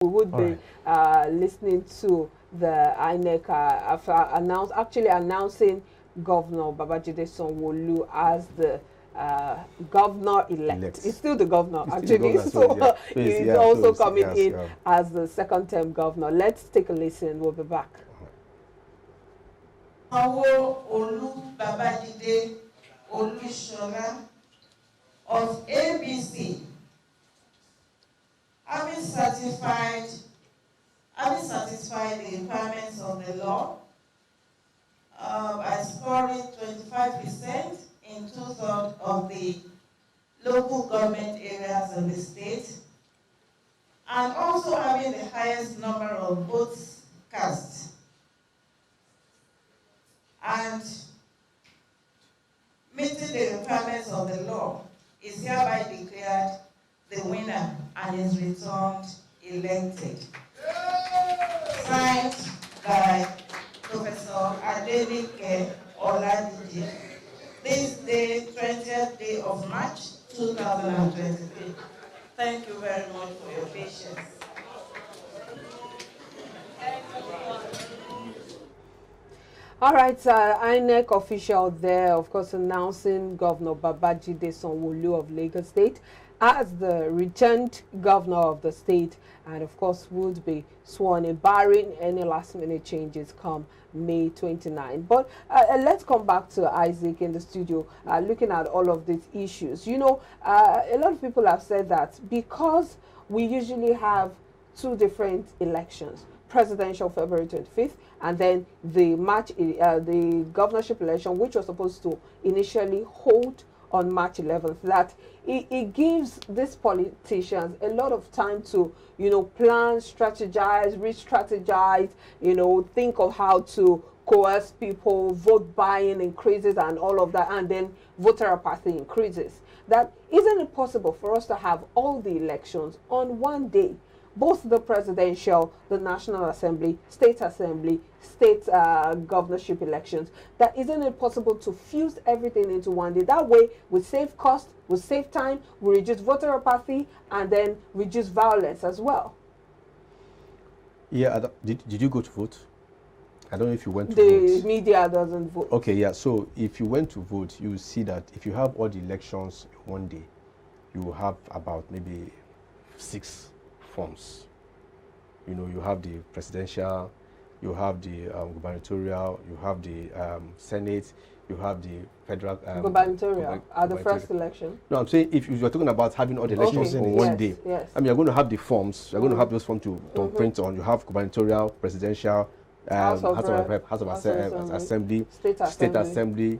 We would be listening to the INEC announcing Governor Babajide Sanwo-Olu as the governor-elect. It's still the governor, actually. So he's also coming in as the second-term governor. Let's take a listen. We'll be back. Sanwo-Olu Babajide Olusola of ABC, having satisfied the requirements of the law by scoring 25% in 2/3 of the local government areas of the state, and also having the highest number of votes cast, and meeting the requirements of the law, is hereby declared the winner and is returned elected. Signed by Professor Adenike Oladije, this day, 20th day of March 2023. Thank you very much for your patience. All right, INEC official there, of course, announcing Governor Babajide Sanwo-Olu of Lagos State as the returned governor of the state, and of course would be sworn in, barring any last-minute changes come May 29. But let's come back to Isaac in the studio, looking at all of these issues. You know, a lot of people have said that because we usually have two different elections, presidential February 25th, and then the the governorship election, which was supposed to initially hold on March 11th, that it gives these politicians a lot of time to, you know, plan, strategize, re-strategize, you know, think of how to coerce people, vote buying increases and all of that, and then voter apathy increases. That isn't it possible for us to have all the elections on one day? Both the presidential, the National Assembly, state governorship elections. That isn't it possible to fuse everything into one day? That way, we save cost, we save time, we reduce voter apathy, and then reduce violence as well. Yeah, did you go to vote? I don't know if you went to vote. The media doesn't vote. Okay, yeah. So if you went to vote, you will see that if you have all the elections in one day, you will have about maybe 6 forms. You know, you have the presidential, you have the gubernatorial, you have the Senate, you have the federal. Gubernatorial at the first election. No, I'm saying if you're talking about having all the elections in one day, yes. I mean, you're going to have the forms, you're going to have those forms to print on. You have gubernatorial, presidential, House of Assembly, State Assembly.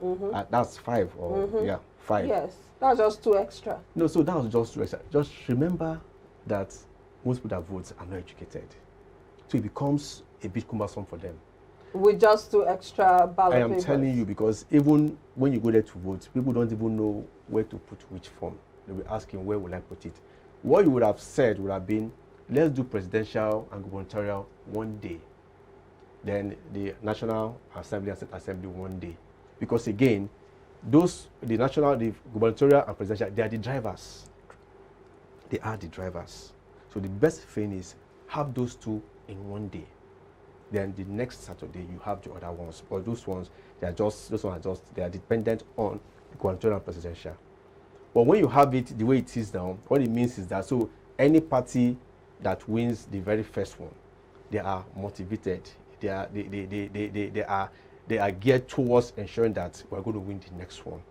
That's 5 or 5. Yes, that's just 2 extra. No, so that was just 2 extra. Just remember that most people that vote are not educated, so it becomes a bit cumbersome for them. With just 2 extra ballot papers. I am telling you, because even when you go there to vote, people don't even know where to put which form. They'll be asking, where will I put it? What you would have said would have been, let's do presidential and gubernatorial one day, then the National Assembly and State Assembly one day. Because again, the national, the gubernatorial and presidential, they are the drivers. They are the drivers. So the best thing is have those 2 in one day. Then the next Saturday you have the other ones. But those ones, they are dependent on the gubernatorial and presidential. But when you have it the way it is now, what it means is that so any party that wins the very first one, they are motivated. They are geared towards ensuring that we're going to win the next one.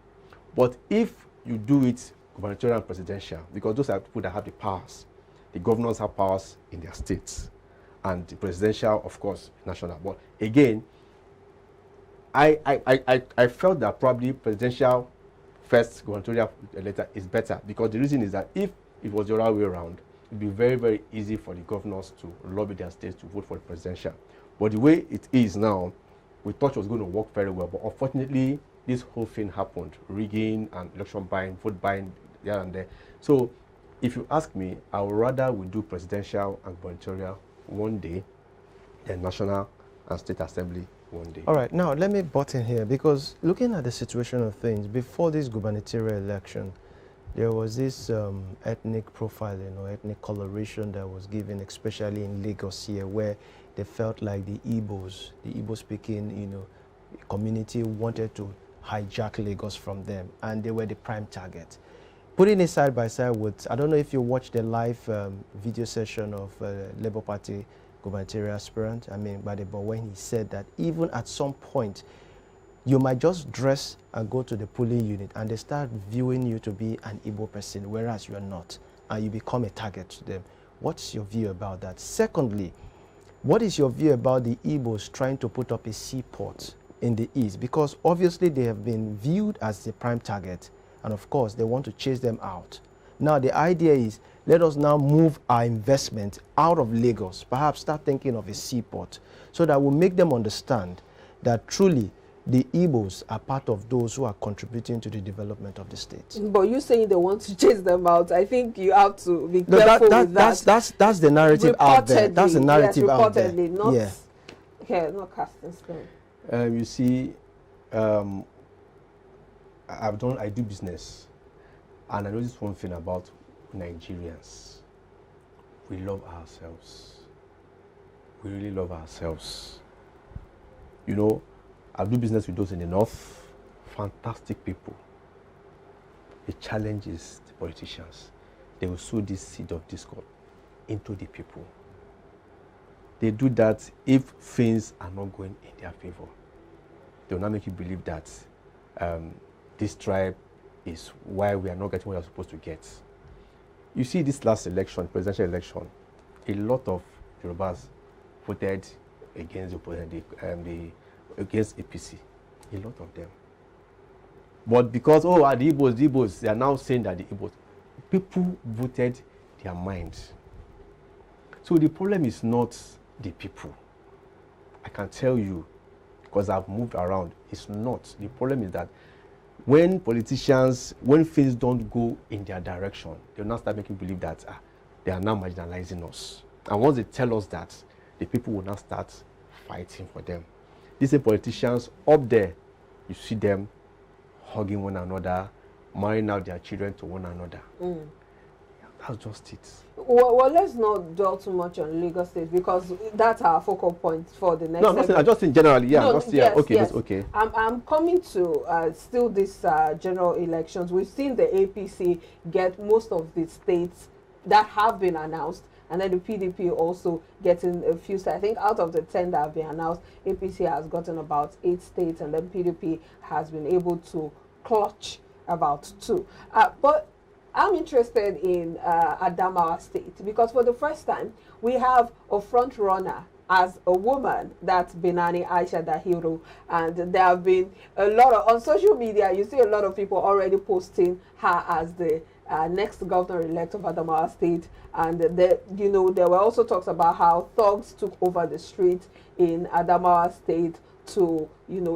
But if you do it gubernatorial and presidential, because those are people that have the powers. The governors have powers in their states, and the presidential, of course, national. But again, I felt that probably presidential first, gubernatorial later is better, because the reason is that if it was the other way around, it would be very, very easy for the governors to lobby their states to vote for the presidential. But the way it is now, we thought it was going to work very well, but unfortunately, this whole thing happened, rigging and election buying, vote buying, there and there. So if you ask me, I would rather we do presidential and gubernatorial one day than national and state assembly one day. All right, now let me butt in here, because looking at the situation of things, before this gubernatorial election, There was this ethnic profiling or ethnic coloration that was given, especially in Lagos here, where they felt like the Igbo-speaking, community wanted to hijack Lagos from them, and they were the prime target. Putting it side by side with, I don't know if you watched the live video session of Labour Party gubernatorial aspirant, but when he said that even at some point, you might just dress and go to the polling unit and they start viewing you to be an Igbo person, whereas you're not, and you become a target to them. What's your view about that? Secondly, what is your view about the Igbos trying to put up a seaport in the east? Because obviously they have been viewed as the prime target, and of course they want to chase them out. Now the idea is, let us now move our investment out of Lagos, perhaps start thinking of a seaport, so that will make them understand that truly the Igbos are part of those who are contributing to the development of the state. But you saying they want to chase them out, I think you have to be careful with that. That's the narrative out there. That's the narrative out there. Not, yeah. Okay, not casting stone. You see, I do business, and I noticed one thing about Nigerians. We love ourselves. We really love ourselves. I do business with those in the north, fantastic people. The challenge is the politicians. They will sow this seed of discord into the people. They do that if things are not going in their favor. They will not make you believe that this tribe is why we are not getting what we are supposed to get. You see, this last election, presidential election, a lot of Yorubas voted against against APC, a lot of them. But because, the Igbos, they are now saying that the Igbos, people voted their minds. So the problem is not the people. I can tell you, because I've moved around, it's not. The problem is that when things don't go in their direction, they'll now start making believe that they are now marginalizing us. And once they tell us that, the people will now start fighting for them. These politicians up there, you see them hugging one another, marrying out their children to one another. Yeah, that's just it. Well, let's not dwell too much on Lagos State, because that's our focal point for the next. No, I'm just saying generally. Yeah, no, yes, okay, yes. Okay. I'm coming to still this general elections. We've seen the APC get most of the states that have been announced, and then the PDP also getting a few states. I think out of the 10 that have been announced, APC has gotten about 8 states, and then PDP has been able to clutch about 2. But I'm interested in Adamawa State, because for the first time, we have a front runner as a woman, that's Binani Aisha Dahiru, and there have been a lot of, on social media, you see a lot of people already posting her as the next governor-elect of Adamawa State, and there were also talks about how thugs took over the street in Adamawa State to,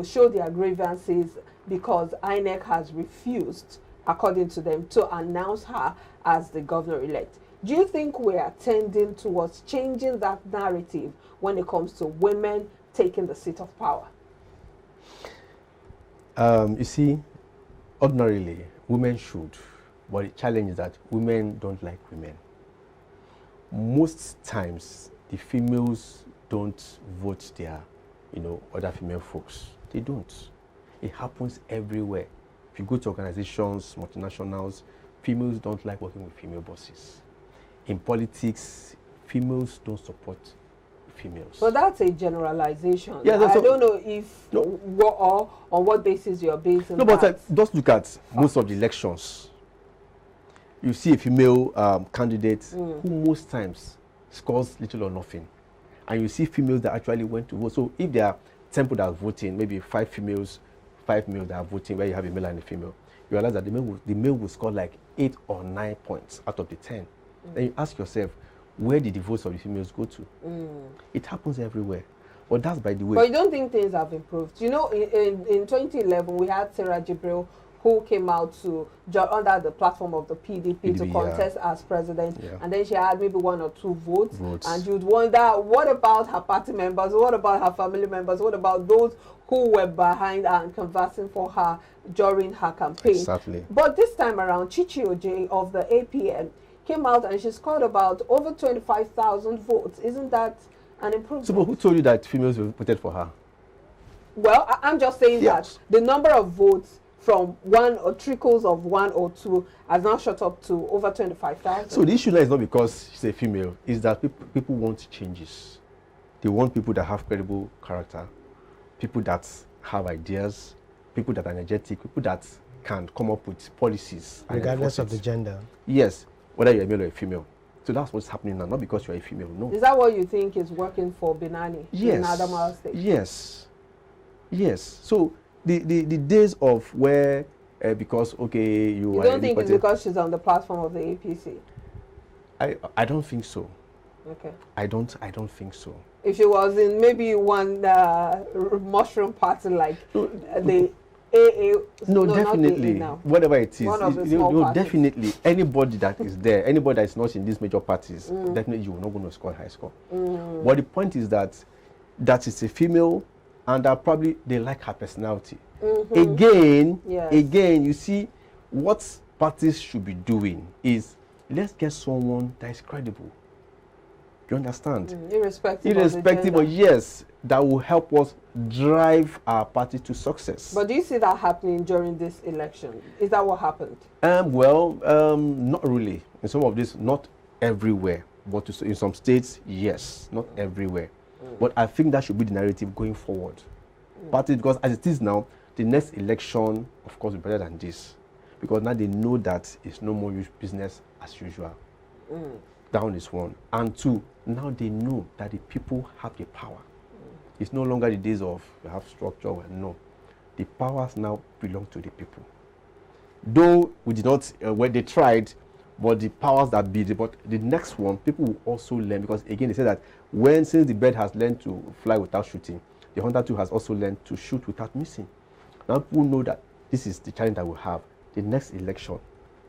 show their grievances because INEC has refused, according to them, to announce her as the governor-elect. Do you think we are tending towards changing that narrative when it comes to women taking the seat of power? You see, ordinarily, women should. But the challenge is that women don't like women. Most times, the females don't vote their, other female folks. They don't. It happens everywhere. If you go to organizations, multinationals, females don't like working with female bosses. In politics, females don't support females. But that's a generalization. Yeah, I don't know if or on what basis you're basing that. But just look at most of the elections. You see a female candidate who most times scores little or nothing. And you see females that actually went to vote. So if there are 10 people that are voting, maybe 5 males that are voting, where you have a male and a female, you realize that the male will score like 8 or 9 points out of the 10. Then you ask yourself, where did the votes of the females go to? It happens everywhere. But that's by the way. But you don't think things have improved? In 2011, we had Sarah Jibril, who came out to under the platform of the PDP to yeah. contest as president, Yeah. and then she had maybe 1 or 2 votes, Votes. and you would wonder, what about her party members? What about her family members? What about those who were behind her and conversing for her during her campaign? Exactly. But this time around, Chichi Ojei of the APM came out and she scored about over 25,000 votes. Isn't that an improvement? So, but who told you that females voted for her? Well, I'm just saying Yes. that the number of votes from 1 or trickles of 1 or 2 has now shot up to over 25,000. So the issue now is not because she's a female, is that people want changes. They want people that have credible character, people that have ideas, people that are energetic, people that can come up with policies. Regardless of the gender. Yes, whether you're a male or a female. So that's what's happening now, not because you're a female, no. Is that what you think is working for Binani in Adamawa State? Yes. Yes. So the days of where because okay you don't think it's because she's on the platform of the APC? I don't think so. Okay. I don't think so. If she was in maybe one mushroom party like the AA, no, not definitely AA now. whatever it is, One of the small parties. definitely anybody that is there, anybody that is not in these major parties, definitely you're not going to score high score. But the point is that is a female, and that probably they like her personality. Again, you see, what parties should be doing is, let's get someone that is credible. You understand? Irrespective of yes, that will help us drive our party to success. But do you see that happening during this election? Is that what happened? Not really. In some of this, not everywhere. But in some states, yes, not everywhere. But I think that should be the narrative going forward. Party, because as it is now, the next election, of course, will be better than this. Because now they know that it's no more business as usual. Down is 1. And 2, now they know that the people have the power. It's no longer the days of you have structure. No. The powers now belong to the people. Though we did not, when they tried, but the powers that be, but the next one, people will also learn, because again, they say that since the bird has learned to fly without shooting, the hunter too has also learned to shoot without missing. Now people know that this is the challenge that we have. The next election,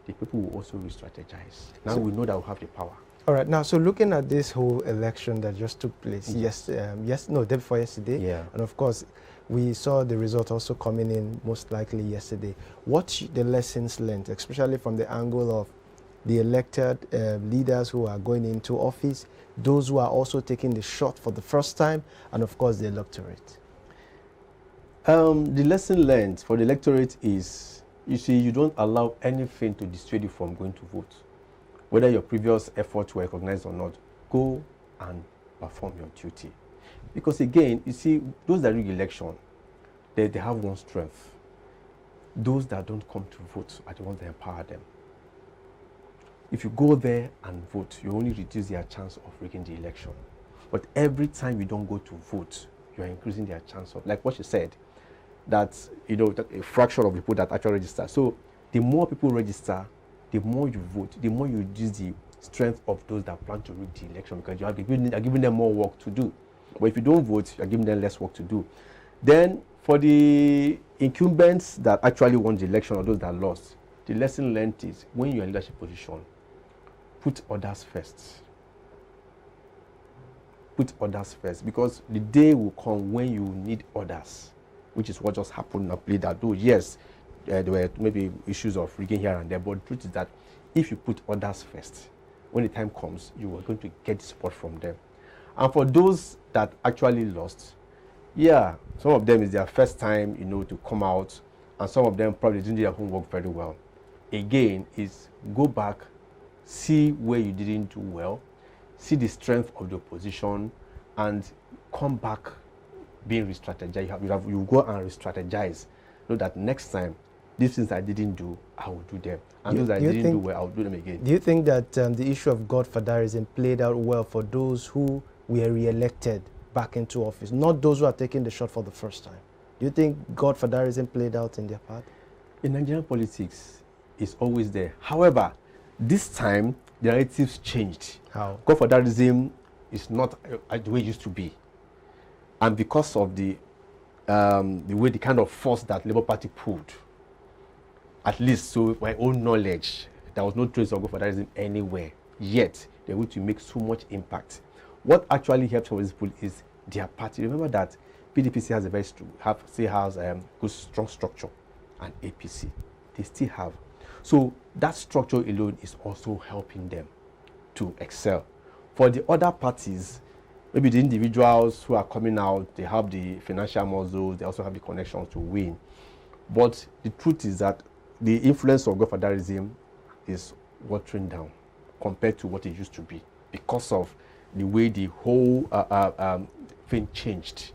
the people will also re-strategize. Now we know that we have the power. All right. Now, so looking at this whole election that just took place day before yesterday, and of course, we saw the result also coming in most likely yesterday. What's the lessons learned, especially from the angle of the elected leaders who are going into office, those who are also taking the shot for the first time, and of course the electorate? The lesson learned for the electorate is, you see, you don't allow anything to dissuade you from going to vote. Whether your previous efforts were recognized or not, go and perform your duty. Because again, you see, those that rig election, they have one strength. Those that don't come to vote are the ones that empower them. If you go there and vote, you only reduce their chance of rigging the election. But every time you don't go to vote, you are increasing their chance of, like what you said, that, you know, that a fraction of people that actually register. So the more people register, the more you vote, the more you reduce the strength of those that plan to rig the election, because you are giving them more work to do. But if you don't vote, you are giving them less work to do. Then for the incumbents that actually won the election, or those that lost, the lesson learned is, when you're in leadership position, put others first. Put others first, because the day will come when you need others, which is what just happened now. Played that, though, yes, there were maybe issues of rigging here and there, but the truth is that if you put others first, when the time comes, you are going to get support from them. And for those that actually lost, yeah, some of them is their first time, you know, to come out, and some of them probably didn't do their homework very well. Again, is go back, see where you didn't do well, see the strength of the opposition, and come back being re-strategized. You go and re-strategize. Know that next time, these things I didn't do, I will do them. And those I didn't do well, I will do them again. Do you think that the issue of godfatherism played out well for those who were re-elected back into office, not those who are taking the shot for the first time? Do you think godfatherism played out in their part? In Nigerian politics, it's always there. However, this time, the narratives changed. How? Godfatherism is not the way it used to be. And because of the way, the kind of force that Labour Party pulled, at least to my own knowledge, there was no trace of godfatherism anywhere. Yet they're going to make so much impact. What actually helps some of these people is their party. Remember that PDP has a very good strong structure, and APC they still have. So that structure alone is also helping them to excel. For the other parties, maybe the individuals who are coming out, they have the financial muscle, they also have the connections to win. But the truth is that the influence of godfatherism is watering down compared to what it used to be because of the way the whole thing changed.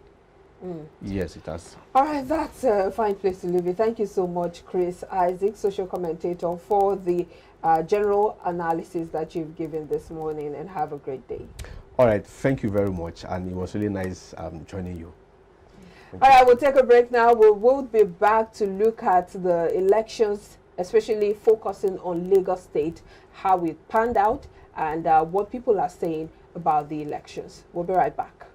Yes, it has. All right, that's a fine place to leave it. Thank you so much, Chris Isaac, social commentator, for the general analysis that you've given this morning, and have a great day. All right, thank you very much, and it was really nice joining you. All right, we'll take a break now. We'll be back to look at the elections, especially focusing on Lagos State, how it panned out, and what people are saying about the elections. We'll be right back.